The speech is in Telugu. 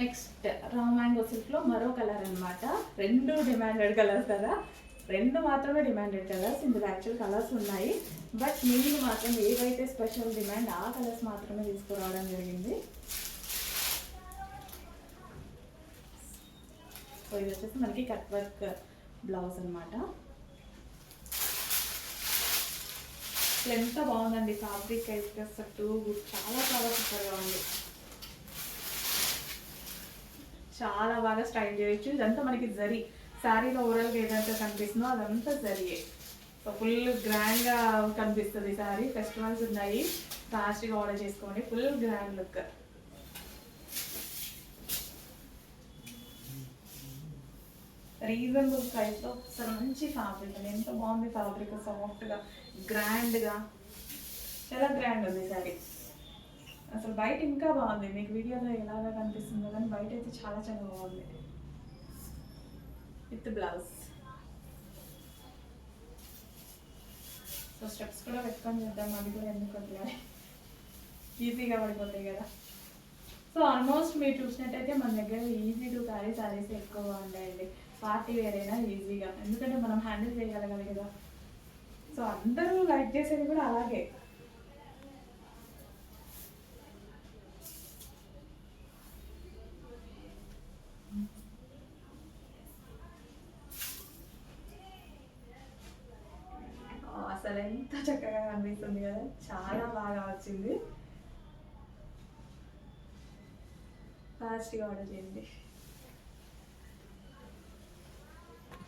నెక్స్ట్ రా మ్యాంగో సిల్క్లో మరో కలర్ అనమాట. రెండు డిమాండెడ్ కలర్స్ కదా, రెండు మాత్రమే డిమాండెడ్ కలర్స్. ఇందులో యాక్చువల్ కలర్స్ ఉన్నాయి, బట్ నేను మాత్రం ఏవైతే స్పెషల్ డిమాండ్ ఆ కలర్స్ మాత్రమే తీసుకురావడం జరిగింది. సో ఇది వచ్చేసి మనకి కట్ వర్క్ బ్లౌజ్ అనమాట. ఎంత బాగుందండి ఫ్యాబ్రిక్ అయితే అసలు చాలా చాలా సూపర్గా ఉంది. చాలా బాగా స్టైల్ చేయొచ్చు. ఇదంతా మనకి జరీ శారీలో ఓవరాల్గా ఏదైతే కనిపిస్తుందో అదంతా జరిగే. సో ఫుల్ గ్రాండ్గా కనిపిస్తుంది శారీ. ఫెస్టివల్స్ ఉన్నాయి, ఫాస్ట్గా ఆర్డర్ చేసుకోండి. Full grand look. రీజనబుల్ ప్రైస్లో అసలు మంచి ఫ్యాబ్రిక్ అండి. ఎంత బాగుంది ఫ్యాబ్రిక్, సాఫ్ట్గా గ్రాండ్గా చాలా గ్రాండ్ ఉంది శారీ. అసలు బయట ఇంకా బాగుంది, మీకు వీడియోలో ఎలాగా కనిపిస్తుందో కానీ బయట అయితే చాలా చాలా బాగుంది. With blouse. సో స్టెప్స్ కూడా పెట్టుకొని చేద్దాం, అది కూడా ఎందుకు వదిలేదు, ఈజీగా పడిపోతాయి కదా. సో ఆల్మోస్ట్ మీరు చూసినట్టయితే మన దగ్గర ఈజీ టు క్యారీ శారీస్ ఎక్కువగా ఉంటాయండి. పార్టీ వేర్ అయినా ఈజీగా, ఎందుకంటే మనం హ్యాండిల్ చేయగలగాలి కదా. సో అందరూ లైక్ చేసేది కూడా అలాగే. అసలు ఎంత చక్కగా కనిపిస్తుంది కదా, చాలా బాగా వచ్చింది. ఫాస్ట్గా ఆర్డర్ చేయండి.